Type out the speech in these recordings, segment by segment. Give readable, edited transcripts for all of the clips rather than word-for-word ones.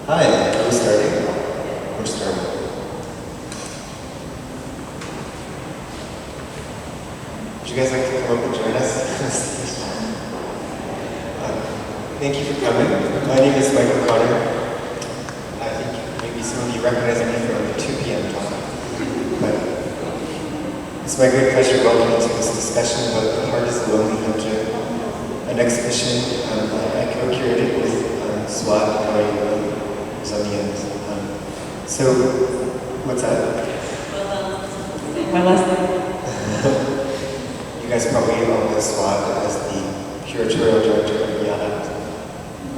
Hi, are we starting? We're starting. Would you guys like to come up and join us? Thank you for coming. My name is Michael Connor. I think maybe some of you recognize me from the 2 p.m. talk. But it's my great pleasure welcoming to this discussion about The Heart is the Lonely Hunter, an exhibition I co-curated with Suad Garayeva. On the end. So, what's that? My last name. You guys probably all know Suad as the curatorial director of YARAT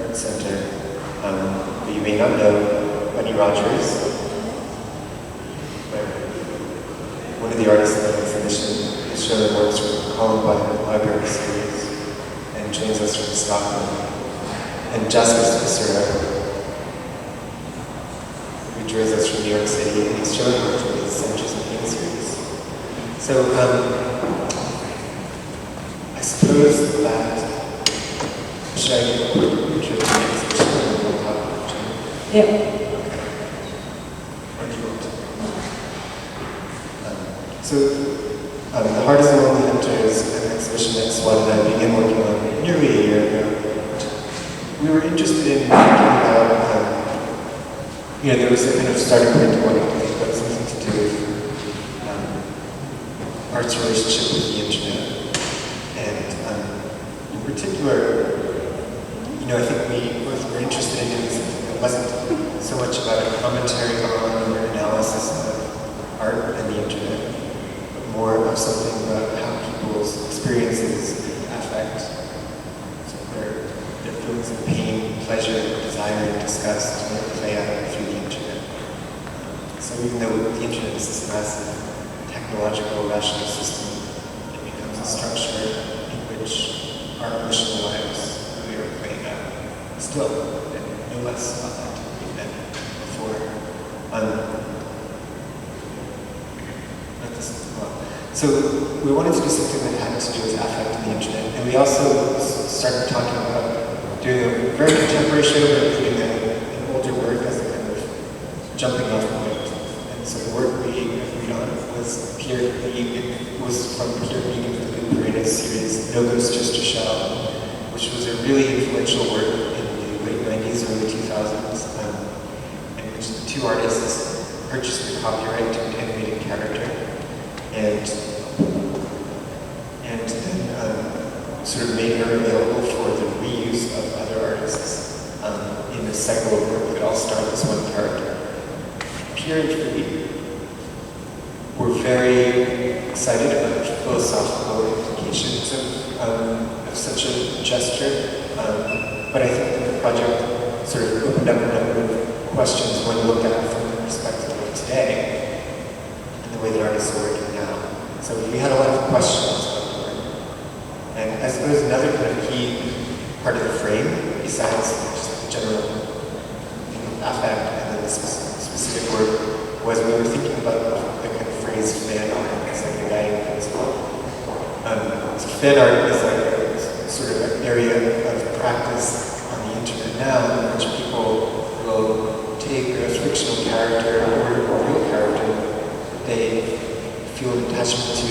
Art Centre. But you may not know Rogers. One of the artists in the exhibition has shown works from the Columbine Library series and joins us from Scotland. And Jasper Spicero joins us from New York City, and he's showing work from his Centers and Pain series. So, I suppose that, should I give a quick intro to the exhibition and we'll talk about it? Yeah. Or do you want to? The Heart is the Lonely Hunter is an exhibition that Suad and I began working on nearly a year ago. We were interested in thinking about there was a kind of starting point to wanting to think about something to do with art's relationship with the internet. And in particular, I think we both were interested in doing something that wasn't so much about a commentary on or analysis of art and the internet, but more of something about how people's experiences affect their feelings of pain, pleasure, desire, and disgust play out through the internet. So even though the internet is this massive technological, rational system, it becomes a structure in which our emotional lives really are playing out still, and no less authentically than before. So we wanted to do something that had to do with affect in the internet, and we also started talking about doing a very contemporary show, but including an older work as a kind of jumping off point. And so the work we agreed on was from Pierre Megan's Paredes series, No Ghost Just a Shell, which was a really influential work in the late 90s, early 2000s, in which the two artists purchased the copyright to an animated character and then sort of made her available for the reuse of other artists in a cycle of work that all start as one character. Pierre and Philippe were very excited about the philosophical implications of such a gesture, but I think that the project sort of opened up a number of questions when looked at from the perspective of today and the way that artists are working now. So we had a lot of questions about the work. And I suppose another kind of key part of the frame, besides just the general affect and then the specific work, was we were thinking about the kind of phrase fan art as like a guiding principle. So fan art is like a sort of an area of practice on the internet now in which people will take a fictional character or a real character that they feel an attachment to,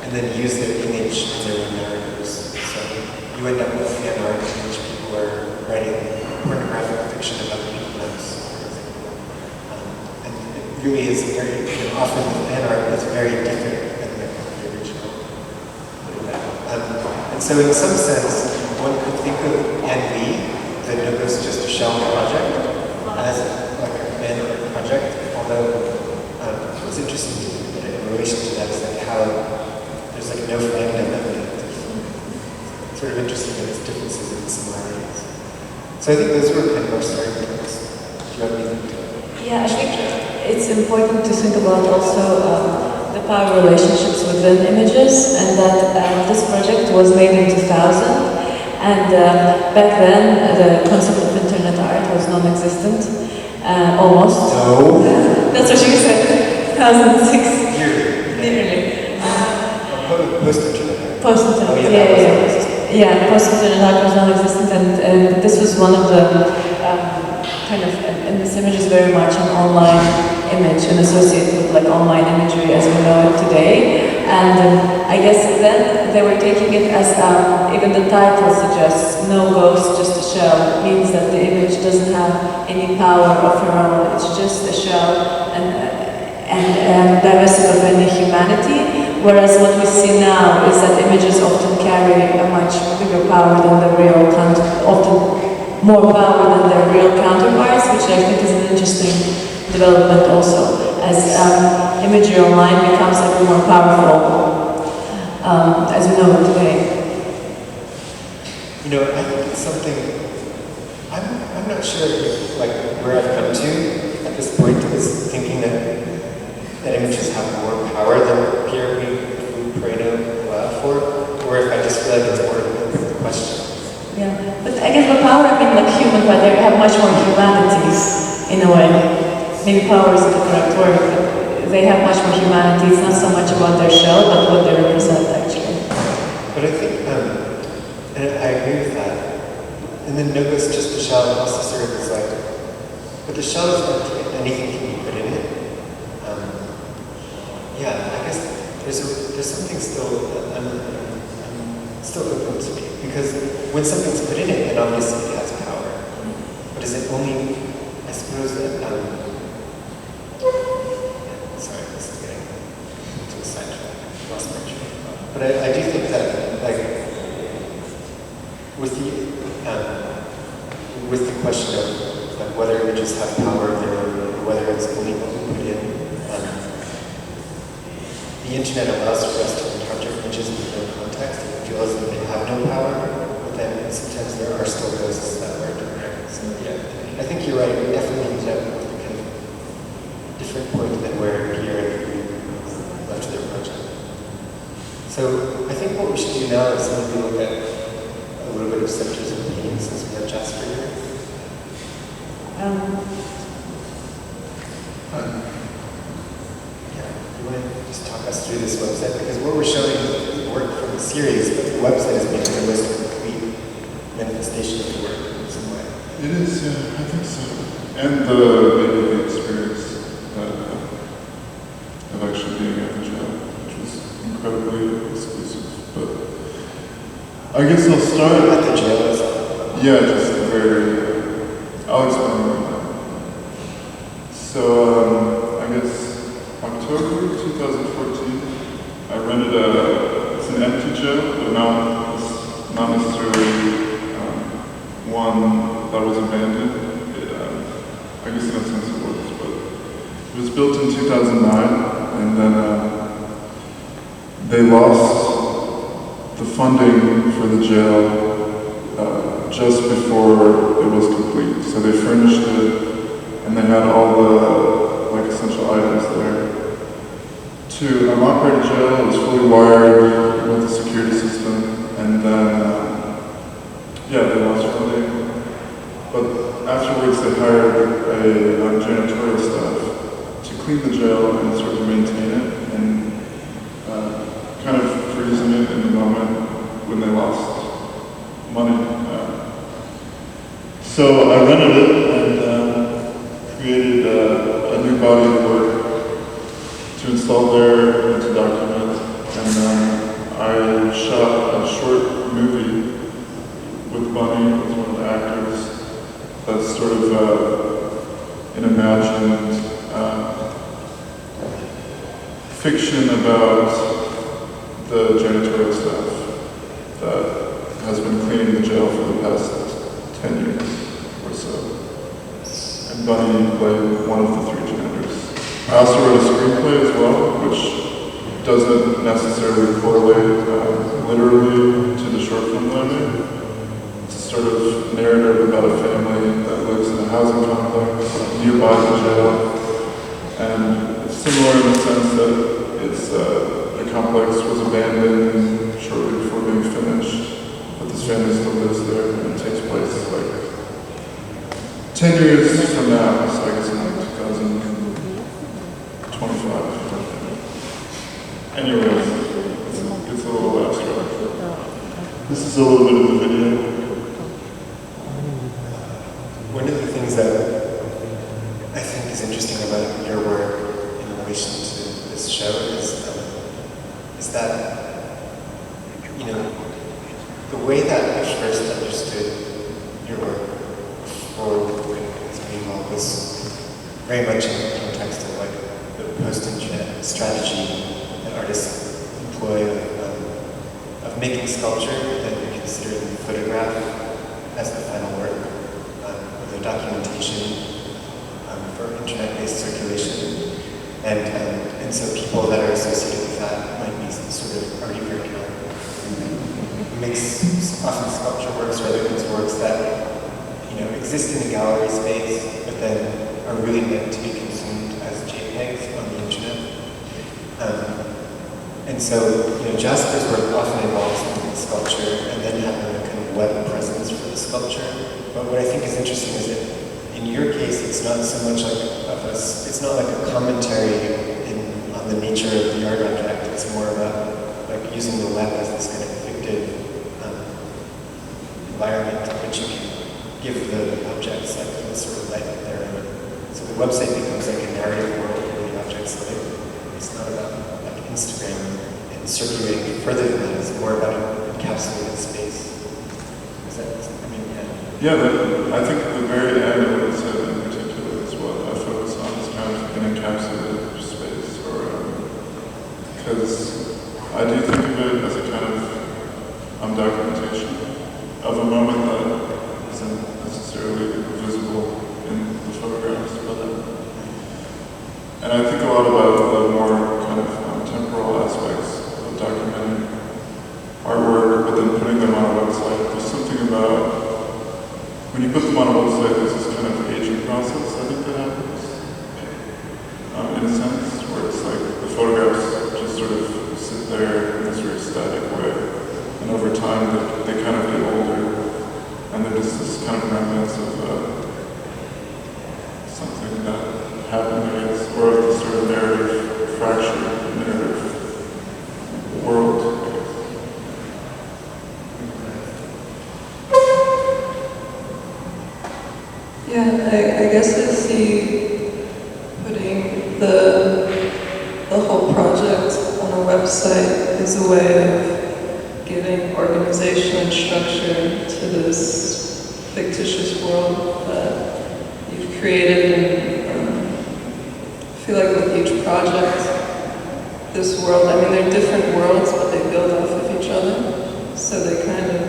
and then use their image in their own narratives. So you end up with fan art in which people are writing pornographic fiction about people else, for example. And it really is very, often the fan art is very different than the original. And so in some sense, one could think of NV, the No Ghost Just a Shell project, as like a fan art project, although what's interesting in relation to that is like how there's like no fandom of it. It's sort of interesting that it's differences and similarities. So I think those were kind of our starting points. Do you have anything to add? Yeah, I think it's important to think about also the power relationships within images, and that this project was made in 2000, and back then the concept of internet art was non-existent, almost. No. That's what she said, 2006. Nearly. Post-internet. Post-internet, Oh, yeah, yeah, post-internet art was non-existent, and this was one of the kind of, and this image is very much an online image and associated with like online imagery as we know it today. And I guess then they were taking it as even the title suggests, no ghost, just a shell, means that the image doesn't have any power of her own. It's just a shell and divested of any humanity. Whereas what we see now is that images often carry a much bigger power than the real, often more power than their real counterparts, which I think is an interesting development also, as imagery online becomes ever more powerful, as we know it today. You know, I think it's something, I'm not sure like where I've come to at this point is thinking that images have more power than Pierre Prado allowed for, or if I just feel like it's more of a question. Yeah, but I guess the power, I mean like human, but they have much more humanities in a way. Maybe power isn't the correct word, but they have much more humanity. It's not so much about their shell, but what they represent actually. But I think, and I agree with that. And then no ghost, just the shell also sort of is like, but the shell is not anything can be put in it. Yeah, I guess there's something still still open to me, because when something's put in it, then obviously it has power. But is it only, I suppose that, sorry, this is getting to a sidetrack, lost my train of thought. But I do think that, like, with the question of like whether images have power of their own, or whether it's only what we put in, the internet allows for us to encounter images with no context and feel as though they have no power, but then sometimes there are still ghosts that are different. So yeah, I think you're right. We definitely ended up with a kind of different point than where Pierre left their project. So I think what we should do now is maybe look at a little bit of subjects of pain, since we have Jasper here. You want to just talk us through this website? Because what we're showing is work from the series, but the website is making the most complete manifestation of the work in some way. It is, yeah, I think so. And the experience of actually being at the jail, which was incredibly exclusive. But I guess I'll start at the jail. Yeah, just I'll explain right now. So, I guess October 2014, I rented it's an empty jail, but not necessarily one that was abandoned. I guess in a sense it was, but it was built in 2009, and then they lost the funding for the jail just before it was complete. So they furnished it, and they had all the essential items there. To operate a jail, it was fully wired with a security system, and then they lost funding. But afterwards, they hired a janitorial staff to clean the jail and sort of maintain it, and kind of freezing it in the moment when they lost money. So I rented it and created a new body of work to install there and to document. And then I shot a short movie with Bunny, with one of the actors, that's sort of an imagined fiction about the janitorial staff that has been cleaning the jail for the past 10 years or so. And Bunny played one of the three janitors. I also wrote a screenplay as well, which doesn't necessarily correlate literally to the short film that I made. It's a sort of narrative about a family that lives in a housing complex nearby the jail. And it's similar in the sense that it's the complex was abandoned shortly before being finished, but this family still lives there, and it takes place like 10 years from now, so I guess in like 2025. Anyways, it's a little abstract. This is a little bit of the video. One of the things that the way that I first understood your work before this meanwhile was very much in the context of like the post-internet strategy that artists employ of making sculpture that we consider the photograph as the final work, or the documentation for internet-based circulation. And so people that are associated with that might be sort of already working on makes often sculpture works, or other these works that exist in the gallery space, but then are really meant to be consumed as JPEGs on the internet. And so Jasper's work often involves making sculpture and then having a kind of web presence for the sculpture. But what I think is interesting is that in your case, it's not so much it's not like a commentary on the nature of the art object. It's more about like using the web as this kind of fictive environment in which you can give the objects like a sort of life of their own. So the website becomes like a narrative world where the objects live. It's not about like Instagram and circulating further than that. It's more about encapsulated space. Is that, Yeah, but I think the very end of what it said in particular is what I focus on, is kind of an encapsulated space, because I do think of it as a kind of documentation of a moment that isn't necessarily visible in the photographs, and I think a lot about the more kind of temporal aspects of documenting artwork, but then putting them on a website. There's something about when you put them on a website, there's this kind of aging process, I think, that happens, in a sense, where it's like the photographs just sort of sit there in this very static way, and over time they kind of get older, and they're just this kind of remnants of something that happened, I guess, or of this sort of narrative fracture, narrative world, I guess. Yeah, I guess I see putting the whole project on a website as a way of giving organization and structure to this fictitious world that you've created. And I feel like with each project, this world, I mean, they're different worlds, but they build off of each other. So they kind of,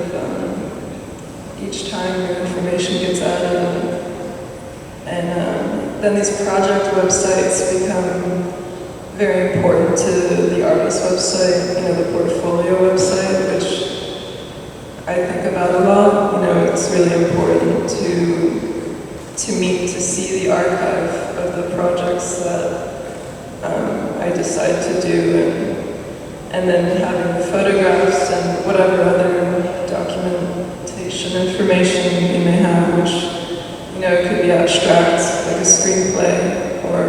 each time new information gets added, and then these project websites become very important to the artist's website, the portfolio website, which I think about a lot. It's really important to see the archive of the projects that I decide to do, and then having the photographs and whatever other documentation information you may have, which it could be abstract, like a screenplay, or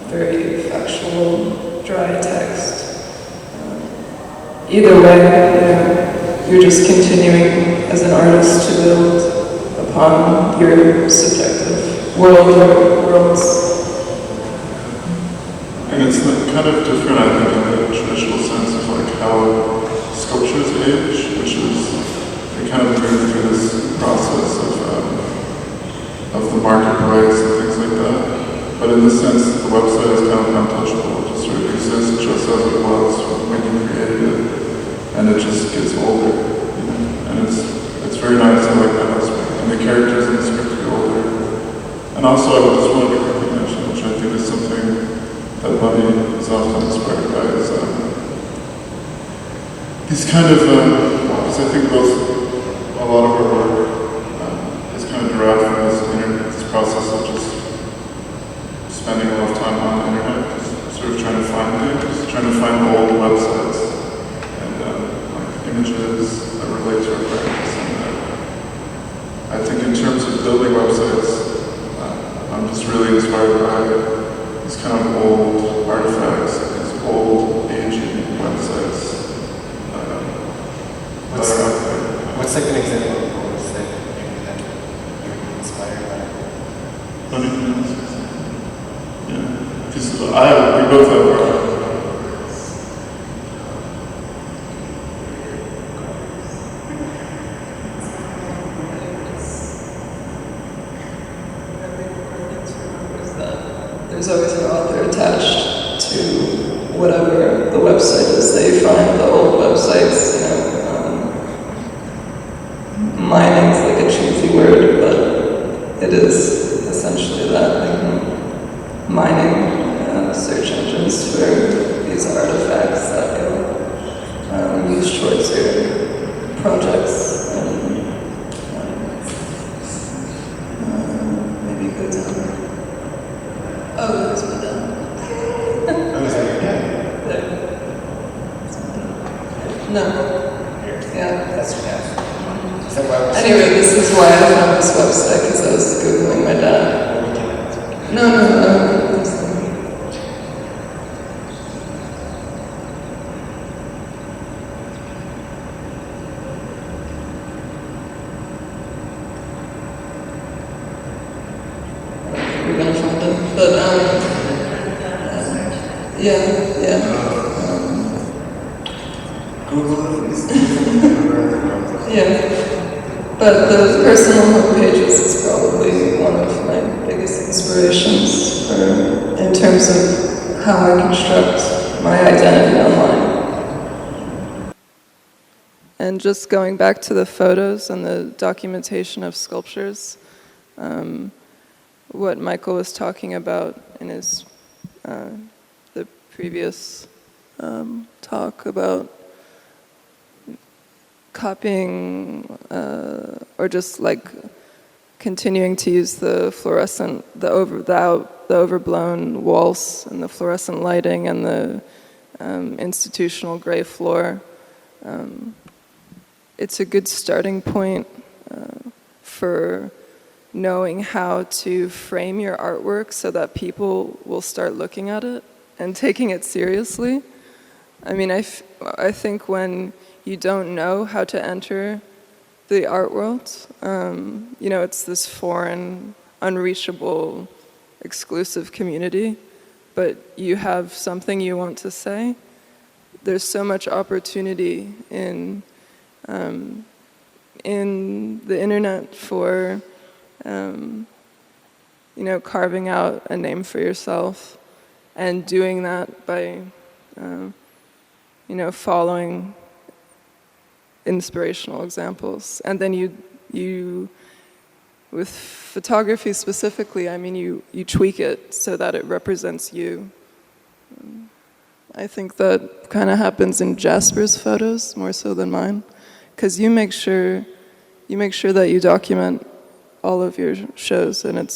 very factual, dry text. Either way, you're just continuing as an artist to build upon your subjective world or worlds. And it's kind of different, I think, in the traditional sense of like how sculptures age, which is they kind of move through this process of the marketplace and things like that. But in this sense, the website is kind of untouchable. It just sort of exists just as it was when you created it, and it just gets older. And it's very nice. I like that aspect. And the characters in the script get older. And also, I just wanted to quickly mention, which I think is something that Buddy is often inspired by, is these kind of, because I think a lot of our work is kind of derived from this process of just spending a lot of time on the internet, just sort of trying to find things, trying to find old websites and like images that relate to our practice. And I think in terms of building websites, I'm just really inspired by these kind of old artifacts, these old aging websites. What's like an example of a website that you're inspired by? Yeah, because we both have there's always an author attached to whatever the website is that you find. The old websites, you know, mining's like a cheesy word, but it is essentially that, like mining search engines for these artifacts that you'll use towards your projects, and maybe go down. Oh, there's one down. Oh, is that your dad? There. No. Yeah. That's your dad. Is that why we're Anyway, this is why I found this website, because I was Googling my dad. No. We're gonna find him, but yeah. Google is Yeah, but the personal homepages is probably one of my biggest inspirations in terms of how I construct my identity online. And just going back to the photos and the documentation of sculptures, what Michael was talking about in his the previous talk about copying or just like continuing to use the fluorescent, the overblown walls and the fluorescent lighting and the institutional gray floor. It's a good starting point for knowing how to frame your artwork so that people will start looking at it and taking it seriously. I mean, I think when you don't know how to enter the art world, you know, it's this foreign, unreachable, exclusive community, but you have something you want to say. There's so much opportunity in the internet for, you know, carving out a name for yourself and doing that by, you know, following inspirational examples. And then you with photography specifically, I mean, you tweak it so that it represents you. I think that kind of happens in Jasper's photos more so than mine, because you make sure that you document all of your shows, and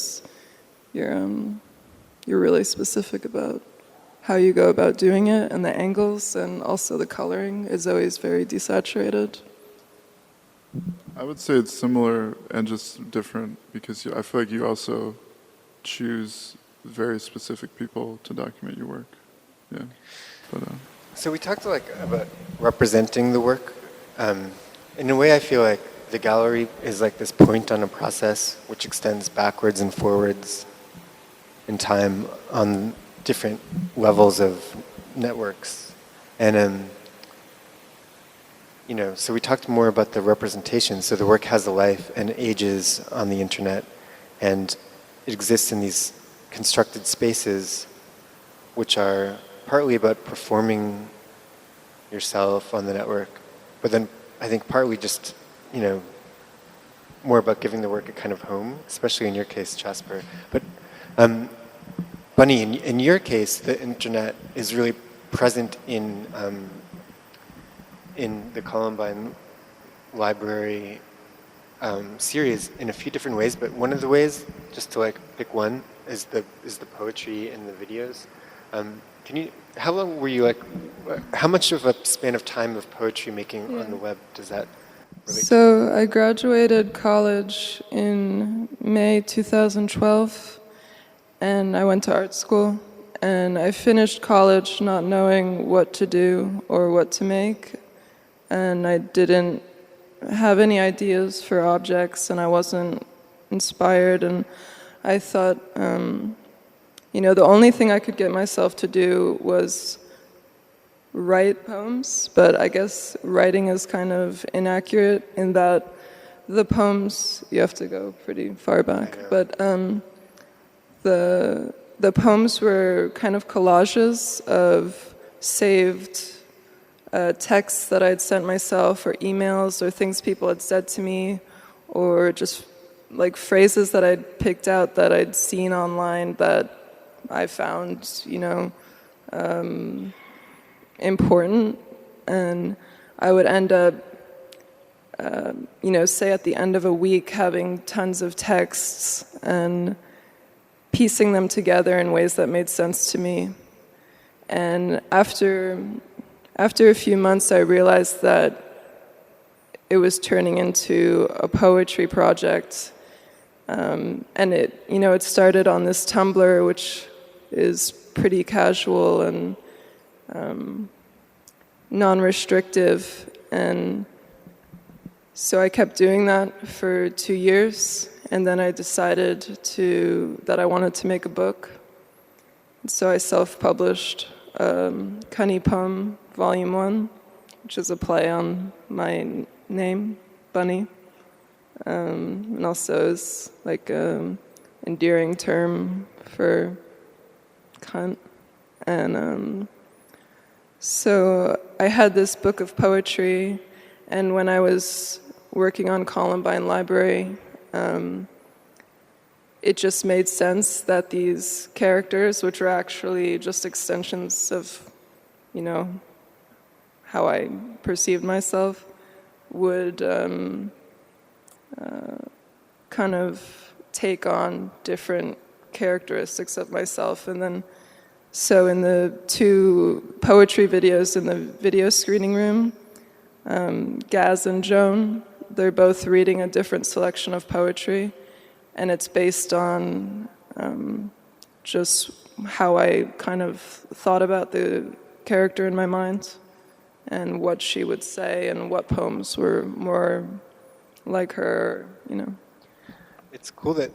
you're really specific about how you go about doing it, and the angles, and also the coloring is always very desaturated. I would say it's similar and just different, because I feel like you also choose very specific people to document your work. Yeah. But, So we talked about representing the work. In a way, I feel like the gallery is like this point on a process which extends backwards and forwards in time on different levels of networks. And you know, so we talked more about the representation. So the work has a life and ages on the internet, and it exists in these constructed spaces which are partly about performing yourself on the network, but then I think partly just, you know, more about giving the work a kind of home, especially in your case, Jasper. But Bunny, in your case, the internet is really present in the Columbine Library series in a few different ways, but one of the ways, just to like pick one, is the poetry and the videos. How long were you how much of a span of time of poetry making on the web does that relate to? So I graduated college in May 2012, and I went to art school, and I finished college not knowing what to do or what to make, and I didn't have any ideas for objects, and I wasn't inspired, and I thought, you know, the only thing I could get myself to do was write poems, but I guess writing is kind of inaccurate in that the poems, you have to go pretty far back, but the the poems were kind of collages of saved texts that I'd sent myself, or emails, or things people had said to me, or just like phrases that I'd picked out that I'd seen online that I found, important. And I would end up, say at the end of a week, having tons of texts and piecing them together in ways that made sense to me. And after a few months, I realized that it was turning into a poetry project. And it started on this Tumblr, which is pretty casual and non-restrictive. And so I kept doing that for 2 years. And then I decided that I wanted to make a book. So I self-published Cunny Poem Volume 1, which is a play on my name, Bunny. And also is like an endearing term for cunt. And so I had this book of poetry, and when I was working on Columbine Library, it just made sense that these characters, which were actually just extensions of, how I perceived myself, would kind of take on different characteristics of myself. And then, so in the 2 poetry videos in the video screening room, Gaz and Joan, they're both reading a different selection of poetry, and it's based on just how I kind of thought about the character in my mind and what she would say and what poems were more like her, It's cool that,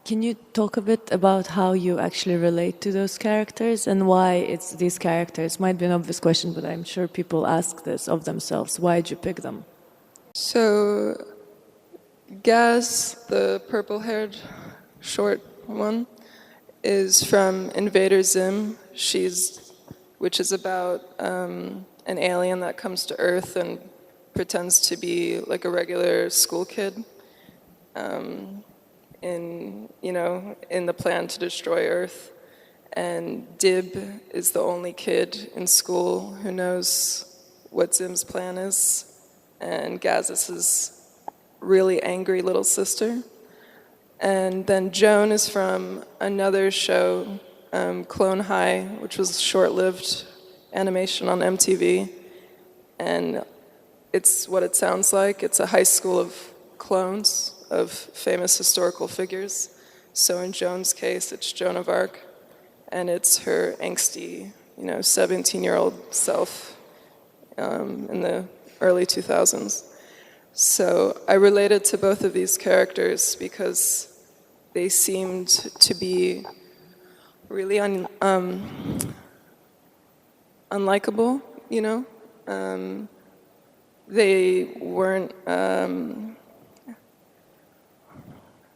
Can you talk a bit about how you actually relate to those characters and why it's these characters? Might be an obvious question, but I'm sure people ask this of themselves. Why did you pick them? So Gaz, the purple-haired short one, is from Invader Zim. Which is about an alien that comes to Earth and pretends to be like a regular school kid in the plan to destroy Earth. And Dib is the only kid in school who knows what Zim's plan is. And Gaz is his really angry little sister. And then Joan is from another show, Clone High, which was short-lived animation on MTV. And it's what it sounds like. It's a high school of clones of famous historical figures. So in Joan's case, it's Joan of Arc, and it's her angsty, 17-year-old self in the early 2000s. So I related to both of these characters because they seemed to be really unlikable, They weren't,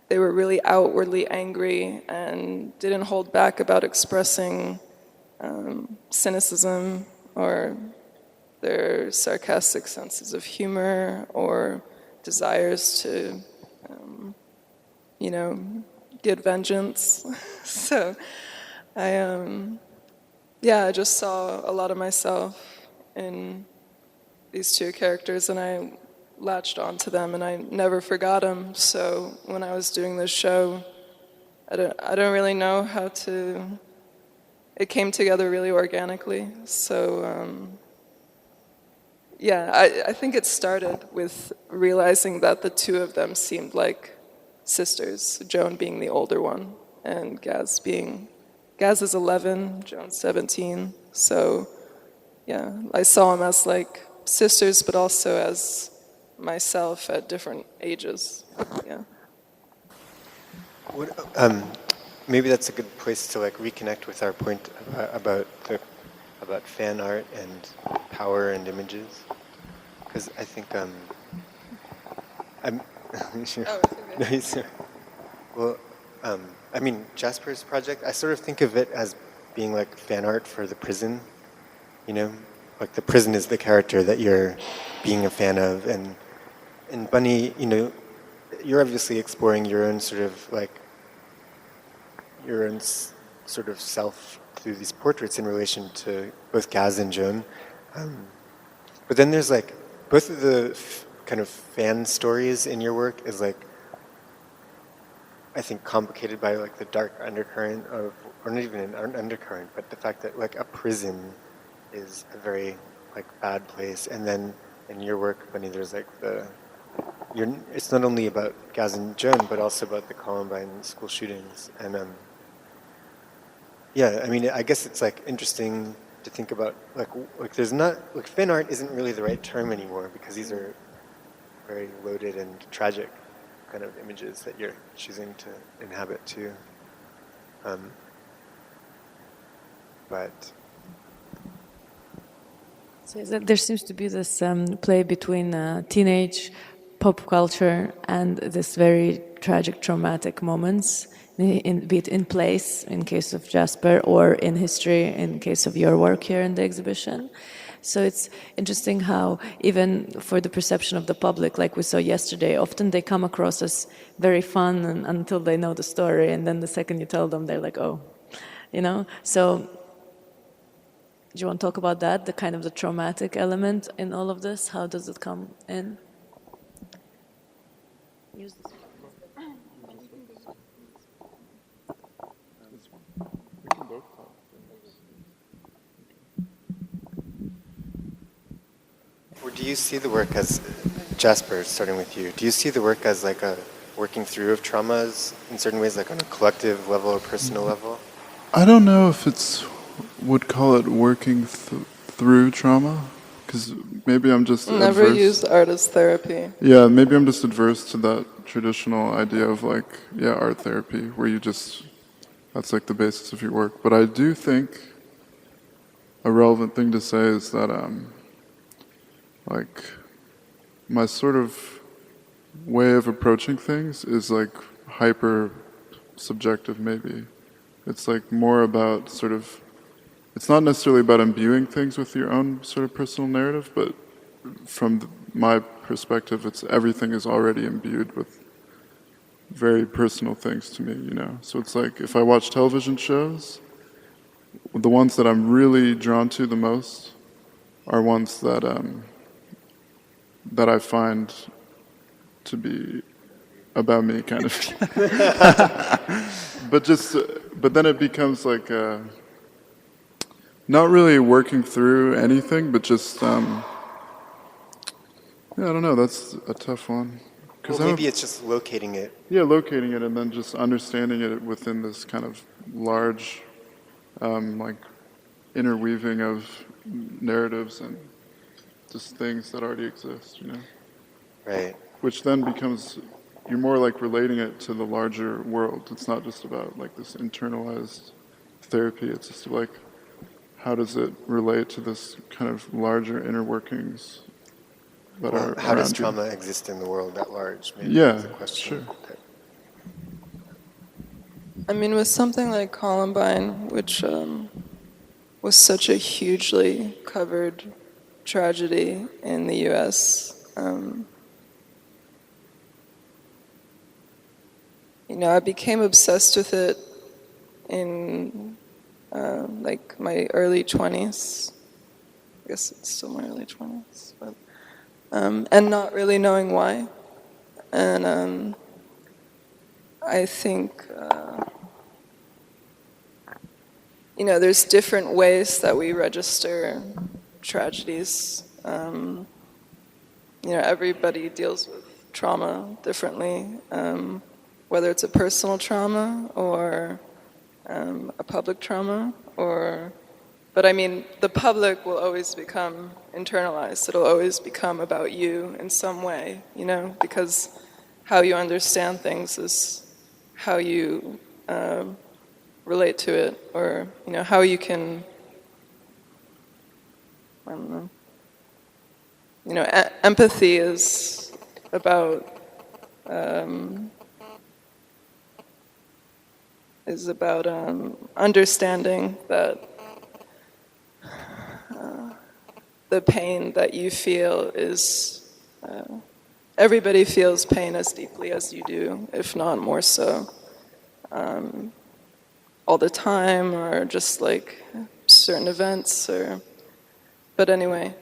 they were really outwardly angry and didn't hold back about expressing cynicism or their sarcastic senses of humor or desires to, get vengeance. So I just saw a lot of myself in these 2 characters, and I latched onto them, and I never forgot them. So when I was doing this show, I don't really know how to. It came together really organically. So I think it started with realizing that the 2 of them seemed like sisters. Joan being the older one, and Gaz is 11, Joan's 17. So I saw them as like sisters, but also as myself at different ages. Maybe that's a good place to reconnect with our point about fan art and power and images, because I think I'm sure. Oh, it's okay. No, sure. Well, I mean, Jasper's project, I sort of think of it as being like fan art for the prison, you know? Like the prison is the character that you're being a fan of. And Bunny, you know, you're obviously exploring your own sort of like, your own sort of self through these portraits in relation to both Gaz and Joan. But then there's like, both of the kind of fan stories in your work is like, I think complicated by like the dark undercurrent of, or not even an undercurrent, but the fact that like a prison is a very like bad place. And then in your work, Bunny, there's like it's not only about Gaz and Joan, but also about the Columbine school shootings. And yeah, I mean, I guess it's like interesting to think about like there's not, like fan art isn't really the right term anymore because these are very loaded and tragic kind of images that you're choosing to inhabit too. But so there seems to be this play between teenage pop culture and this very tragic, traumatic moments, be it in place in case of Jasper or in history in case of your work here in the exhibition. So it's interesting how even for the perception of the public, like we saw yesterday, often they come across as very fun until they know the story, and then the second you tell them, they're like, oh, you know? So do you want to talk about that, the kind of the traumatic element in all of this? How does it come in? Use this. Or do you see the work as, Jasper, starting with you, do you see the work as like a working through of traumas in certain ways, like on a collective level or personal level? I don't know if would call it working through trauma, because maybe I'm just never adverse. used art as therapy. Yeah, maybe I'm just adverse to that traditional idea of like, yeah, art therapy, where you just, that's like the basis of your work. But I do think a relevant thing to say is that like my sort of way of approaching things is like hyper subjective maybe. It's like more about sort of, it's not necessarily about imbuing things with your own sort of personal narrative, but from my perspective, it's everything is already imbued with very personal things to me, you know. So it's like if I watch television shows, the ones that I'm really drawn to the most are ones that that I find to be about me, kind of. But then it becomes like not really working through anything, but just yeah, I don't know. That's a tough one. Well, maybe it's just locating it. Yeah, locating it and then just understanding it within this kind of large, like interweaving of narratives and just things that already exist, you know. Right. Which then becomes, you're more like relating it to the larger world. It's not just about like this internalized therapy. It's just like, how does it relate to this kind of larger inner workings that are how does around you? trauma exist in the world at large? Maybe Yeah, is the question. sure. I mean, with something like Columbine, which was such a hugely covered tragedy in the U.S., you know, I became obsessed with it in like my early 20s. I guess it's still my early 20s, but and not really knowing why. And I think you know, there's different ways that we register tragedies. You know, everybody deals with trauma differently, whether it's a personal trauma or a public trauma, but I mean, the public will always become internalized. It'll always become about you in some way, you know, because how you understand things is how you relate to it, or, you know, how you can, I don't know. You know, empathy is about is about understanding that the pain that you feel is, everybody feels pain as deeply as you do, if not more so, all the time, or just like certain events, but anyway.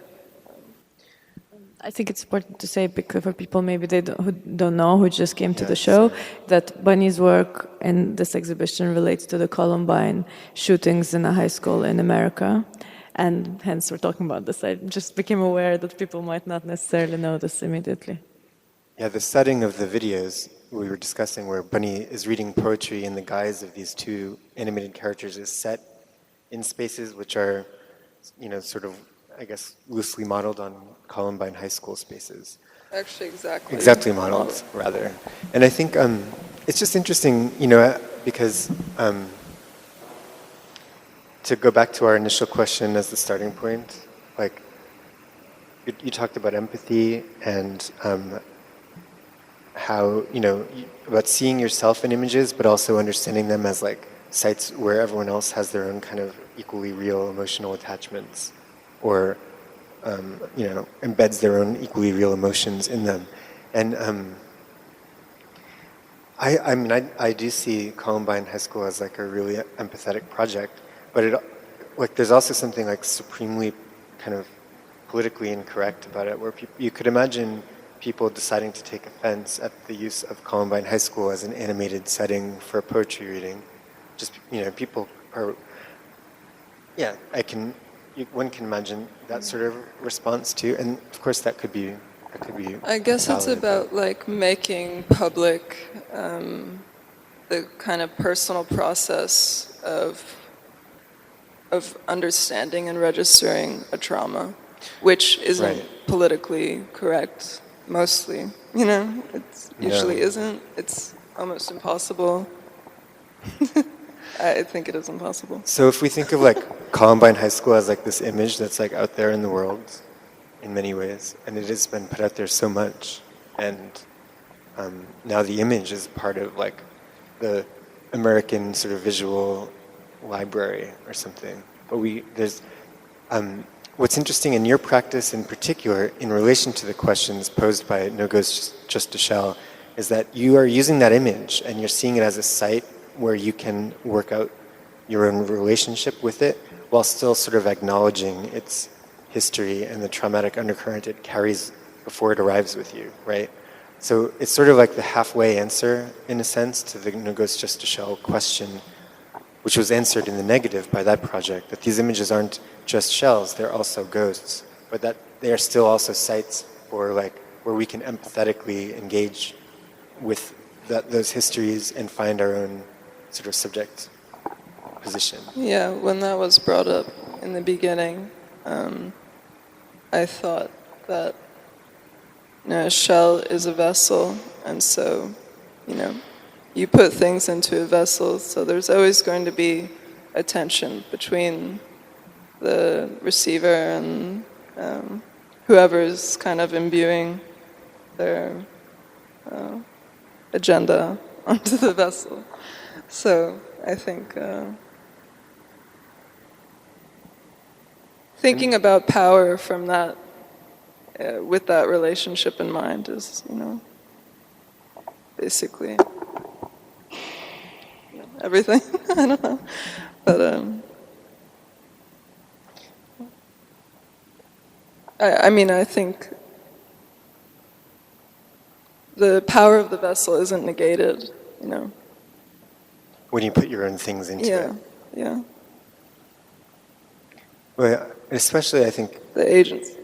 I think it's important to say, because for people maybe who don't know, who just came to the show, that Bunny's work in this exhibition relates to the Columbine shootings in a high school in America, and hence we're talking about this. I just became aware that people might not necessarily know this immediately. Yeah, the setting of the videos we were discussing, where Bunny is reading poetry in the guise of these two animated characters, is set in spaces which are, sort of, I guess, loosely modeled on Columbine High School spaces. Actually, exactly. Exactly modeled, rather. And I think it's just interesting, because to go back to our initial question as the starting point, like, you talked about empathy and how, about seeing yourself in images, but also understanding them as like sites where everyone else has their own kind of equally real emotional attachments, or embeds their own equally real emotions in them. And I do see Columbine High School as like a really empathetic project, but there's also something like supremely kind of politically incorrect about it, where you could imagine people deciding to take offense at the use of Columbine High School as an animated setting for a poetry reading. Just, people are, one can imagine that sort of response too, and of course that could be I guess valid. It's about like making public the kind of personal process of understanding and registering a trauma, which isn't politically correct mostly. It usually isn't. It's almost impossible. I think it is impossible. So if we think of like Columbine High School as like this image that's like out there in the world in many ways, and it has been put out there so much, and now the image is part of like the American sort of visual library or something. But there's what's interesting in your practice in particular in relation to the questions posed by No Ghost Just a Shell is that you are using that image and you're seeing it as a site where you can work out your own relationship with it while still sort of acknowledging its history and the traumatic undercurrent it carries before it arrives with you, right? So it's sort of like the halfway answer, in a sense, to the No Ghost Just a Shell question, which was answered in the negative by that project, that these images aren't just shells, they're also ghosts, but that they are still also sites for like where we can empathetically engage with those histories and find our own sort of subject position. Yeah, when that was brought up in the beginning, I thought that a shell is a vessel, and so, you put things into a vessel, so there's always going to be a tension between the receiver and whoever's kind of imbuing their agenda onto the vessel. So I think thinking about power from that, with that relationship in mind is, basically everything. I don't know. But I think the power of the vessel isn't negated, When you put your own things into it. Yeah. Well, especially, I think, The agency.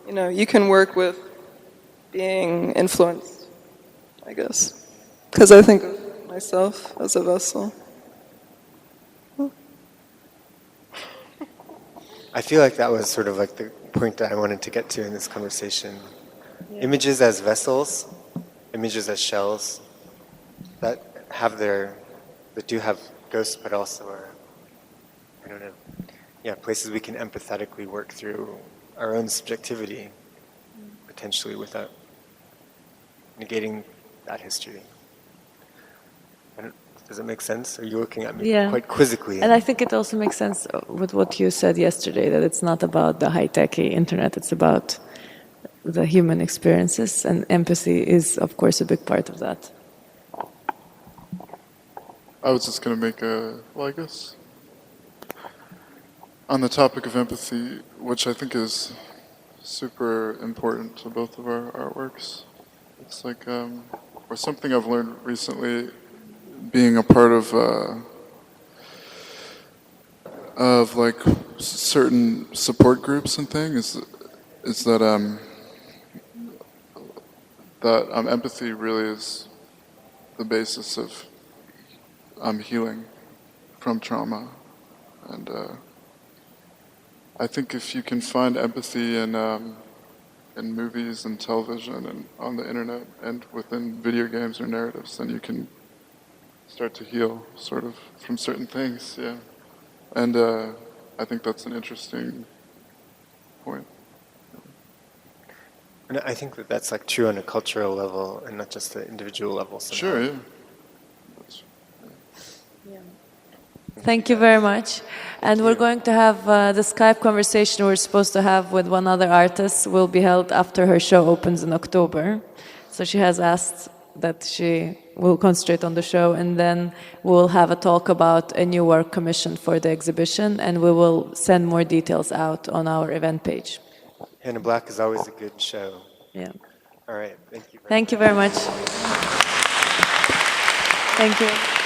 You can work with being influenced, I guess. Because I think of myself as a vessel. I feel like that was sort of like the point that I wanted to get to in this conversation. Yeah. Images as vessels, images as shells, that do have ghosts, but also are, places we can empathetically work through our own subjectivity, potentially without negating that history. Does it make sense? Are you looking at me Yeah. quite quizzically? And I think it also makes sense with what you said yesterday, that it's not about the high-techy internet, it's about the human experiences, and empathy is, of course, a big part of that. I was just going to make well, I guess, on the topic of empathy, which I think is super important to both of our artworks. It's like, or something I've learned recently, being a part of like certain support groups and things, is that empathy really is the basis of healing from trauma, and I think if you can find empathy in movies and television and on the internet and within video games or narratives, then you can start to heal sort of from certain things, yeah. And I think that's an interesting point. And I think that that's like true on a cultural level and not just the individual level. Somehow. Sure, yeah. Thank you very much. And we're going to have the Skype conversation we're supposed to have with one other artist will be held after her show opens in October. So she has asked that she will concentrate on the show, and then we'll have a talk about a new work commissioned for the exhibition, and we will send more details out on our event page. Hannah Black is always a good show. Yeah. All right, thank you. Thank you very much. Thank you.